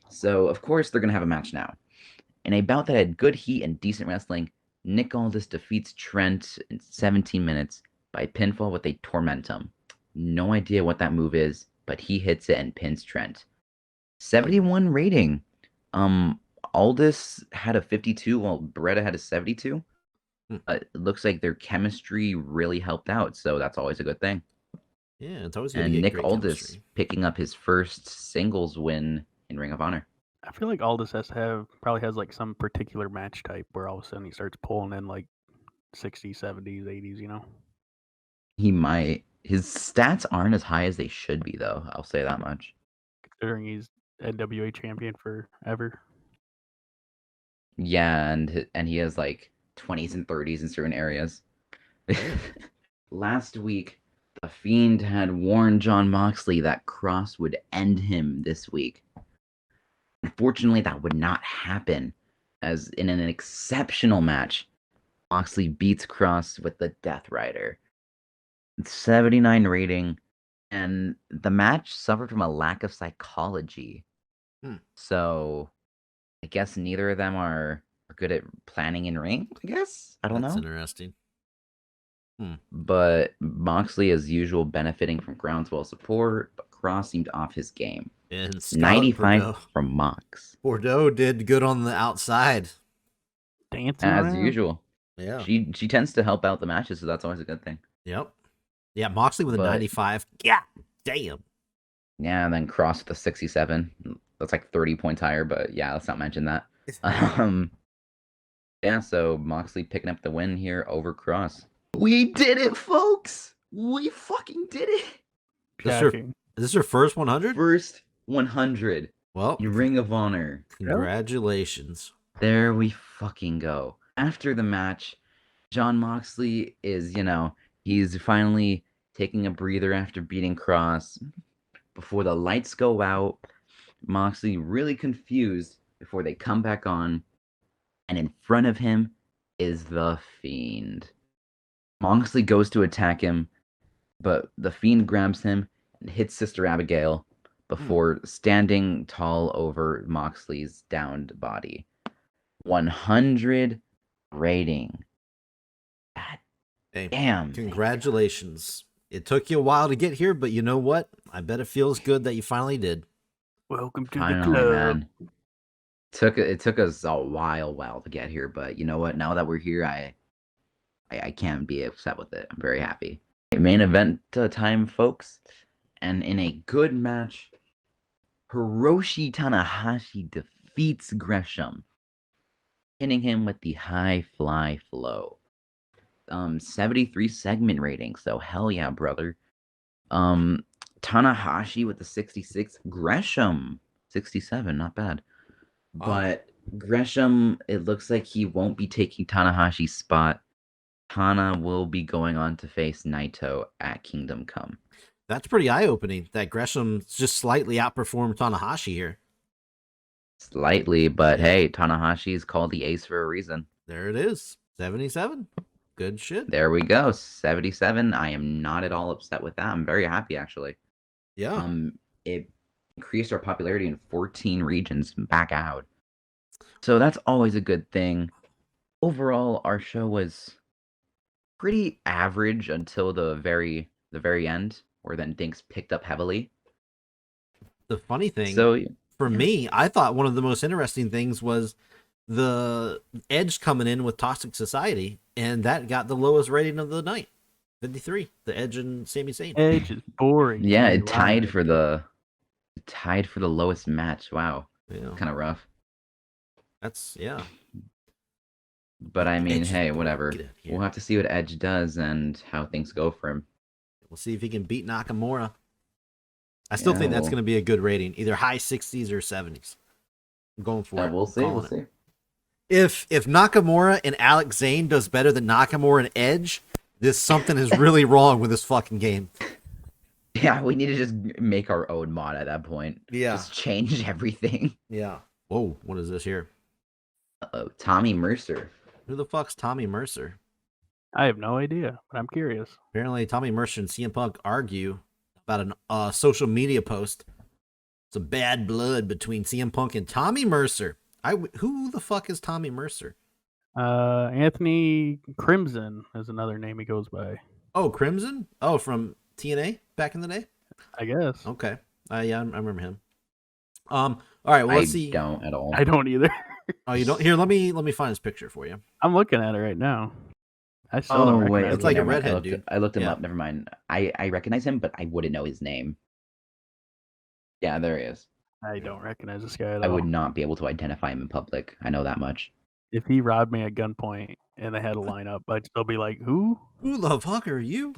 So, of course, they're going to have a match now. In a bout that had good heat and decent wrestling, Nick Aldis defeats Trent in 17 minutes by pinfall with a Tormentum. No idea what that move is, but he hits it and pins Trent. 71 rating. Aldis had a 52 while Beretta had a 72. It looks like their chemistry really helped out, so that's always a good thing. Yeah, it's always good to And get Nick great Aldis chemistry. picking up his first singles win in Ring of Honor. I feel like Aldis probably has like some particular match type where all of a sudden he starts pulling in like 60s, 70s, 80s, you know? He might. His stats aren't as high as they should be, though. I'll say that much. Considering he's NWA champion forever. Yeah, and he has like 20s and 30s in certain areas. Last week, The Fiend had warned Jon Moxley that Cross would end him this week. Unfortunately, that would not happen, as in an exceptional match, Moxley beats Cross with the Death Rider. 79 rating, and the match suffered from a lack of psychology. So, I guess neither of them are good at planning in ring, I guess? I don't know. That's interesting. But Moxley, as usual, benefiting from groundswell support, but Cross seemed off his game. And 95 Bordeaux. from Mox. Bordeaux did good on the outside. Dancing As around. usual. Yeah. She tends to help out the matches, so that's always a good thing. Yep. Yeah, Moxley with a 95. Yeah, damn. Yeah, and then Cross with a 67. That's like 30 points higher, but yeah, let's not mention that. Yeah, so Moxley picking up the win here over Cross. We did it, folks! We fucking did it! Is this your first 100? First 100. Well, Ring of Honor. Congratulations. There we fucking go. After the match, Jon Moxley is, he's finally taking a breather after beating Cross. Before the lights go out, Moxley really confused before they come back on. And in front of him is the Fiend. Moxley goes to attack him, but the Fiend grabs him and hits Sister Abigail before standing tall over Moxley's downed body. 100 rating. God damn. Congratulations. It took you a while to get here, but you know what? I bet it feels good that you finally did. Welcome to the club. Man. It took us a while to get here, but you know what? Now that we're here, I can't be upset with it. I'm very happy. Main event time, folks. And in a good match, Hiroshi Tanahashi defeats Gresham, hitting him with the high fly flow. 73 segment rating, so hell yeah, brother. Tanahashi with the 66, Gresham 67, not bad. But Gresham, it looks like he won't be taking Tanahashi's spot. Tana will be going on to face Naito at Kingdom Come. That's pretty eye-opening that Gresham just slightly outperformed Tanahashi here. Slightly, but hey, Tanahashi is called the ace for a reason. There it is. 77. Good shit. There we go. 77. I am not at all upset with that. I'm very happy, actually. Yeah. It increased our popularity in 14 regions back out. So that's always a good thing. Overall, our show was pretty average until the very end, where then things picked up heavily. The funny thing, for yeah. me, I thought one of the most interesting things was the Edge coming in with Toxic Society, and that got the lowest rating of the night, 53. The Edge and Sami Zayn. Edge is boring. Yeah, it tied for the lowest match. Wow, yeah, kind of rough. That's yeah. But I mean, Edge, hey, boy, whatever. get out of here. We'll have to see what Edge does and how things go for him. We'll see if he can beat Nakamura. I still think that's well, going to be a good rating, either high 60s or 70s. I'm going for it. we'll see. We'll see. If Nakamura and Alex Zane does better than Nakamura and Edge, something is really wrong with this fucking game. Yeah, we need to just make our own mod at that point. Yeah. Just change everything. Yeah. Whoa, what is this here? Uh-oh, Tommy Mercer. Who the fuck's Tommy Mercer? I have no idea, but I'm curious. Apparently, Tommy Mercer and CM Punk argue about a social media post. Some bad blood between CM Punk and Tommy Mercer. Who the fuck is Tommy Mercer? Anthony Crimson is another name he goes by. Oh, Crimson? Oh, from TNA back in the day? I guess. Okay. Yeah, I remember him. All right, well, let's see. I don't at all. I don't either. Oh, you don't? Here, let me find his picture for you. I'm looking at it right now. I still don't recognize It's him. like a never mind. redhead dude. I looked him Yeah. up. Never mind. I recognize him, but I wouldn't know his name. Yeah, there he is. I don't recognize this guy at I all. would not be able to identify him in public. I know that much. If he robbed me at gunpoint and they had a lineup, I'd still be like, who? Who the fuck are you?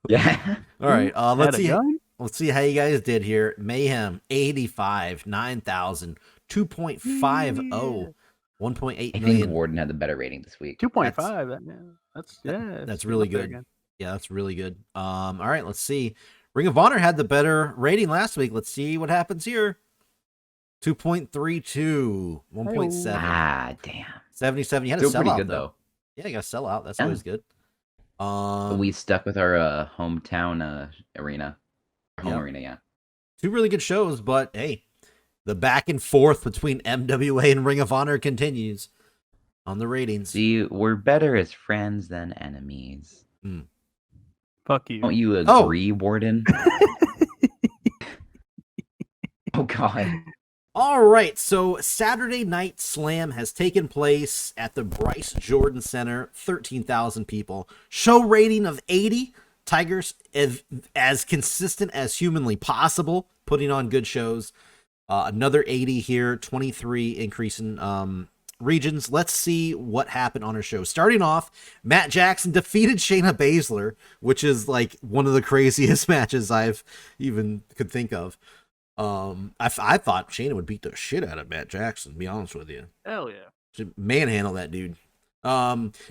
Yeah. All right, let's Had a see. gun? Let's see how you guys did here. Mayhem 85, 9,000, 2.50, 1.8 I think million. Warden had the better rating this week. 2.5. That's really up there good. again. Yeah, that's really good. All right, let's see. Ring of Honor had the better rating last week. Let's see what happens here. 2.32, 1.7. Ah, damn. 77. You had to Still sell pretty out, good though. Yeah, you got to sell out. That's Yeah. always good. We stuck with our hometown arena. Home Yep. arena, yeah. Two really good shows, but hey, the back and forth between MWA and Ring of Honor continues on the ratings. See, we're better as friends than enemies. Fuck you. Don't you agree, Warden? Oh, God. All right, so Saturday Night Slam has taken place at the Bryce Jordan Center, 13,000 people. Show rating of 80. Tigress, as consistent as humanly possible, putting on good shows. Another 80 here, 23 increase in regions. Let's see what happened on our show. Starting off, Matt Jackson defeated Shayna Baszler, which is like one of the craziest matches I've even could think of. I thought Shayna would beat the shit out of Matt Jackson, to be honest with you. Hell yeah. Should manhandle that dude.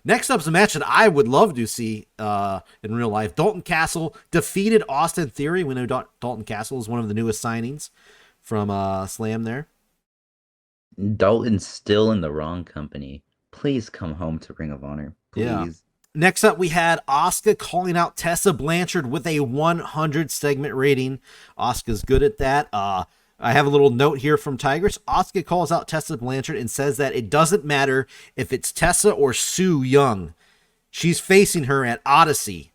Next up's a match that I would love to see in real life. Dalton Castle defeated Austin Theory. We know Dalton Castle is one of the newest signings from Slam there. Dalton's still in the wrong company. Please come home to Ring of Honor. Please. Yeah. Next up, we had Asuka calling out Tessa Blanchard with a 100 segment rating. Asuka's good at that. I have a little note here from Tigress. Asuka calls out Tessa Blanchard and says that it doesn't matter if it's Tessa or Sue Young. She's facing her at Odyssey.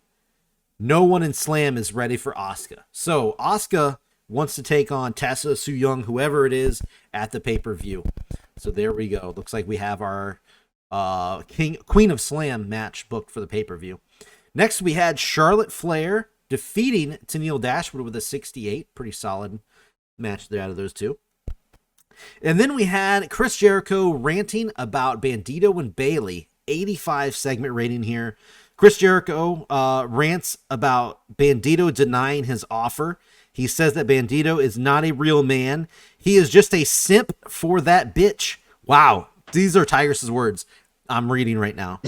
No one in Slam is ready for Asuka. So Asuka wants to take on Tessa, Sue Young, whoever it is, at the pay-per-view. So there we go. Looks like we have our Queen of Slam match booked for the pay-per-view. Next, we had Charlotte Flair defeating Tennille Dashwood with a 68. Pretty solid match there out of those two. And then we had Chris Jericho ranting about Bandito and Bayley. 85 segment rating here. Chris Jericho rants about Bandito denying his offer. He says that Bandito is not a real man. He is just a simp for that bitch. Wow. These are Tigress's words I'm reading right now.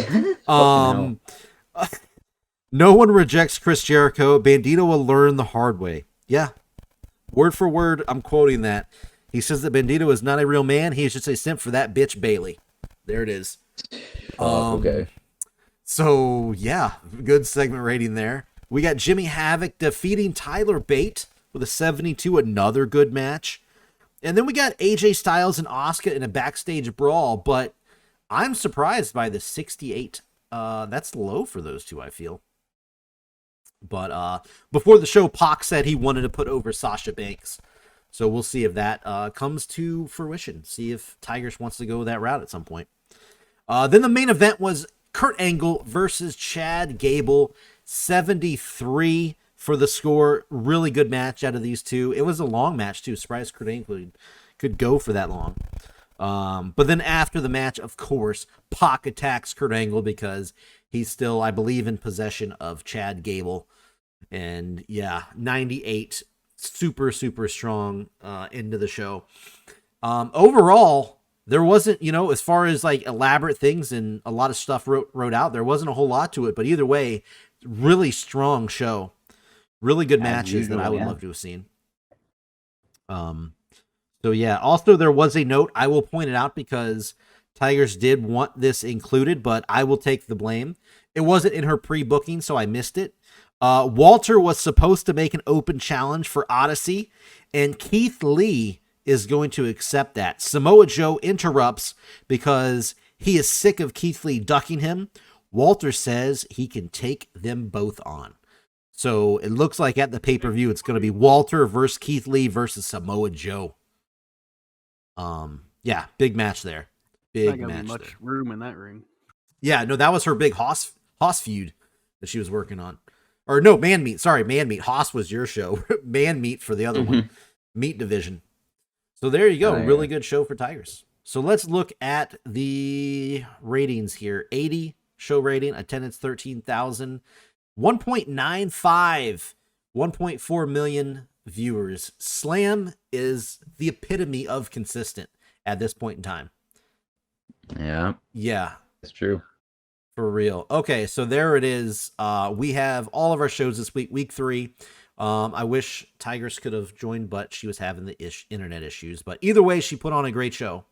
No one rejects Chris Jericho. Bandito will learn the hard way. Yeah. Word for word, I'm quoting that. He says that Bandito is not a real man. He is just a simp for that bitch Bayley. There it is. Okay. So, yeah, good segment rating there. We got Jimmy Havoc defeating Tyler Bate with a 72, another good match. And then we got AJ Styles and Asuka in a backstage brawl, but I'm surprised by the 68. That's low for those two, I feel. But before the show, Pac said he wanted to put over Sasha Banks. So we'll see if that comes to fruition. See if Tigress wants to go that route at some point. Then the main event was Kurt Angle versus Chad Gable. 73 for the score. Really good match out of these two. It was a long match, too. Surprised Kurt Angle could go for that long. But then after the match, of course, Pac attacks Kurt Angle because he's still, I believe, in possession of Chad Gable. And yeah, 98, super, super strong into the show. Overall, there wasn't, as far as like elaborate things and a lot of stuff wrote out, there wasn't a whole lot to it. But either way, really strong show. Really good matches that I would love to have seen. So yeah, also there was a note, I will point it out because Tigress did want this included, but I will take the blame. It wasn't in her pre-booking, so I missed it. Walter was supposed to make an open challenge for Odyssey, and Keith Lee is going to accept that. Samoa Joe interrupts because he is sick of Keith Lee ducking him. Walter says he can take them both on. So it looks like at the pay-per-view, it's going to be Walter versus Keith Lee versus Samoa Joe. Yeah, big match there. Big match. Much room in that ring. Yeah, no, that was her big Haas feud that she was working on. Or no, Man Meat. Sorry, Man Meat. Haas was your show. Man Meat for the other one. Meat division. So there you go. Really good show for Tigress. So let's look at the ratings here. 80 show rating, attendance 13,000, 1.95, 1.4 million viewers. Slam is the epitome of consistent at this point in time. Yeah. That's true. For real. Okay, so there it is. We have all of our shows this week, week 3. I wish Tigress could have joined, but she was having the internet issues. But either way, she put on a great show.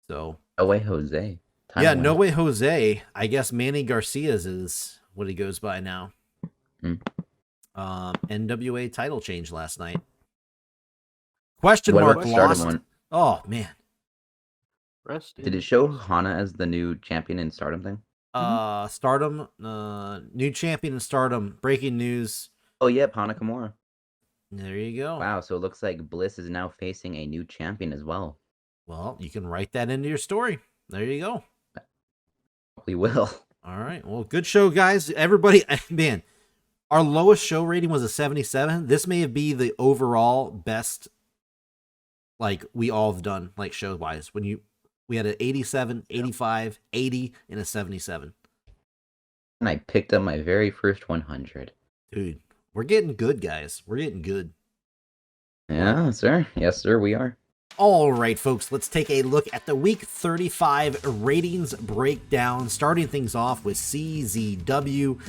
So No Way Jose. No Way Jose. I guess Manny Garcia's is what he goes by now. NWA title change last night. Question mark lost. Oh man. Did it show Hana as the new champion in Stardom thing? Stardom, new champion in Stardom. Breaking news. Oh, yeah, Hana Kimura. There you go. Wow, so it looks like Bliss is now facing a new champion as well. Well, you can write that into your story. There you go. We will. All right. Well, good show, guys. Everybody, man, our lowest show rating was a 77. This may be the overall best, like, we all have done, like, show-wise. We had an 87, 85, 80, and a 77. And I picked up my very first 100. Dude, we're getting good, guys. We're getting good. Yeah, sir. Yes, sir, we are. All right, folks, let's take a look at the Week 35 ratings breakdown, starting things off with CZW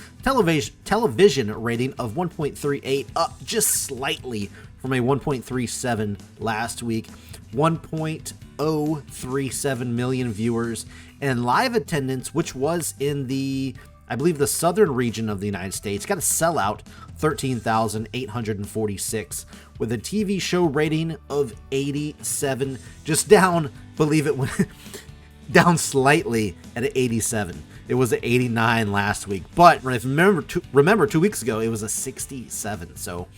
television rating of 1.38, up just slightly from a 1.37 last week. 1.037 million viewers, and live attendance, which was in the, I believe, the southern region of the United States, got a sellout, 13,846, with a TV show rating of 87, just down, believe it, down slightly at an 87. It was an 89 last week, but remember 2 weeks ago, it was a 67. So,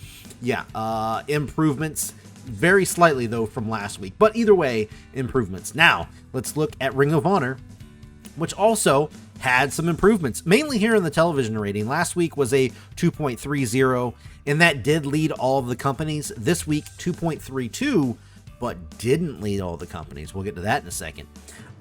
yeah, improvements. Very slightly, though, from last week. But either way, improvements. Now, let's look at Ring of Honor, which also had some improvements, mainly here in the television rating. Last week was a 2.30, and that did lead all of the companies. This week, 2.32, but didn't lead all the companies. We'll get to that in a second.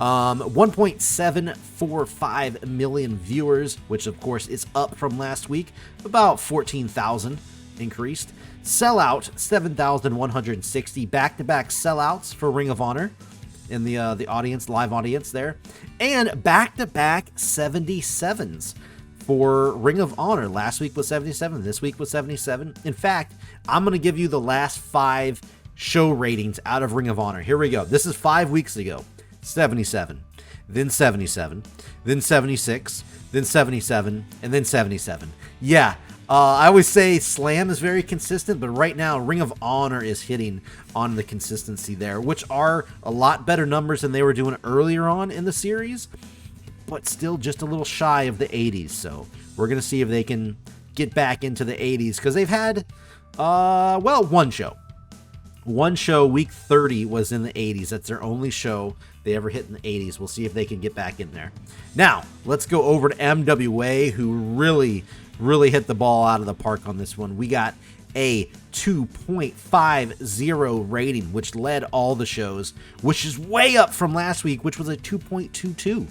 1.745 million viewers, which, of course, is up from last week, about 14,000 increased. Sellout, 7,160. Back-to-back sellouts for Ring of Honor in the audience, live audience there. And back-to-back 77s for Ring of Honor. Last week was 77. This week was 77. In fact, I'm going to give you the last 5 show ratings out of Ring of Honor. Here we go. This is 5 weeks ago. 77, then 77, then 76, then 77, and then 77. Yeah. I always say Slam is very consistent, but right now Ring of Honor is hitting on the consistency there, which are a lot better numbers than they were doing earlier on in the series, but still just a little shy of the 80s. So we're going to see if they can get back into the 80s, because they've had, one show. One show, week 30, was in the 80s. That's their only show they ever hit in the 80s. We'll see if they can get back in there. Now, let's go over to MWA, who really hit the ball out of the park on this one. We got a 2.50 rating, which led all the shows, which is way up from last week, which was a 2.22.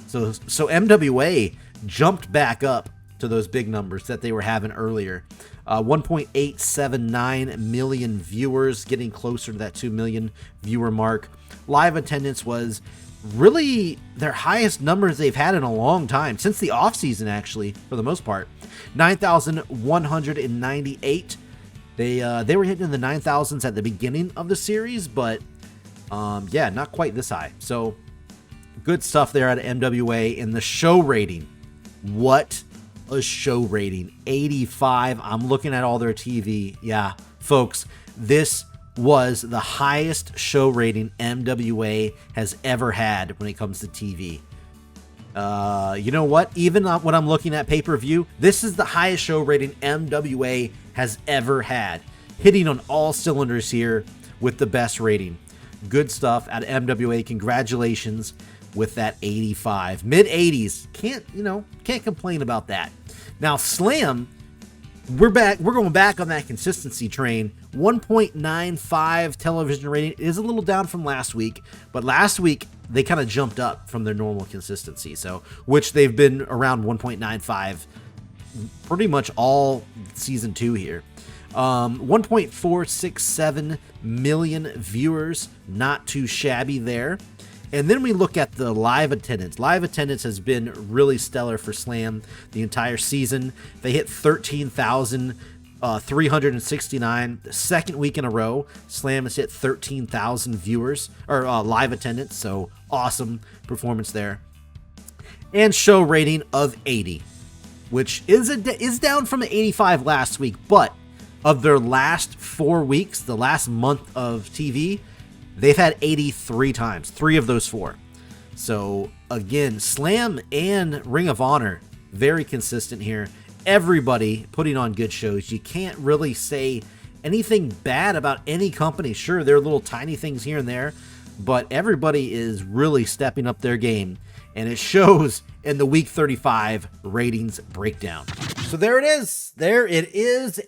So MWA jumped back up to those big numbers that they were having earlier. 1.879 million viewers, getting closer to that 2 million viewer mark. Live attendance was really their highest numbers they've had in a long time, since the offseason, actually, for the most part. 9,198. They were hitting in the 9,000s at the beginning of the series, but yeah, not quite this high. So good stuff there at MWA. In the show rating, what a show rating, 85. I'm looking at all their TV. Yeah, folks, this was the highest show rating MWA has ever had when it comes to TV. You know what? Even when I'm looking at pay-per-view, this is the highest show rating MWA has ever had. Hitting on all cylinders here with the best rating. Good stuff at MWA. Congratulations with that 85. Mid-80s. Can't complain about that. Now, Slam, we're going back on that consistency train. 1.95 television rating is a little down from last week, but last week they kind of jumped up from their normal consistency, so which they've been around 1.95 pretty much all season 2 here. 1.467 million viewers, not too shabby there. And then we look at the live attendance. Live attendance has been really stellar for Slam the entire season. They hit 13,369. The second week in a row, Slam has hit 13,000 viewers or live attendance. So awesome performance there. And show rating of 80, which is down from an 85 last week. But of their last 4 weeks, the last month of TV, they've had 83 times, 3 of those 4. So again, Slam and Ring of Honor, very consistent here. Everybody putting on good shows. You can't really say anything bad about any company. Sure, there are little tiny things here and there, but everybody is really stepping up their game, and it shows in the Week 35 ratings breakdown. So there it is.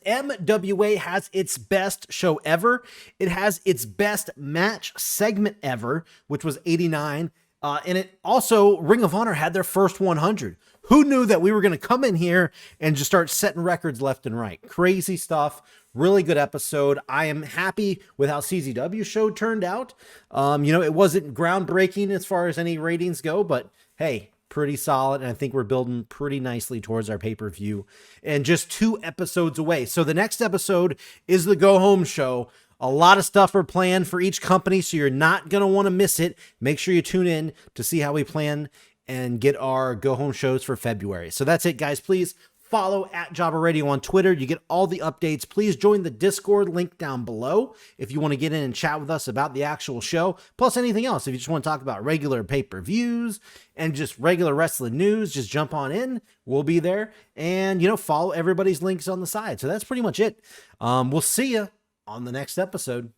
MWA has its best show ever. It has its best match segment ever, which was 89. And it also, Ring of Honor had their first 100. Who knew that we were going to come in here and just start setting records left and right? Crazy stuff. Really good episode. I am happy with how CZW show turned out. It wasn't groundbreaking as far as any ratings go, but hey, pretty solid, and I think we're building pretty nicely towards our pay-per-view and just 2 episodes away. So the next episode is the Go Home show. A lot of stuff are planned for each company, so you're not going to want to miss it. Make sure you tune in to see how we plan and get our Go Home shows for February. So that's it, guys. Please follow at Jobber Radio on Twitter. You get all the updates. Please join the Discord link down below if you want to get in and chat with us about the actual show, plus anything else. If you just want to talk about regular pay-per-views and just regular wrestling news, just jump on in. We'll be there. And, follow everybody's links on the side. So that's pretty much it. We'll see you on the next episode.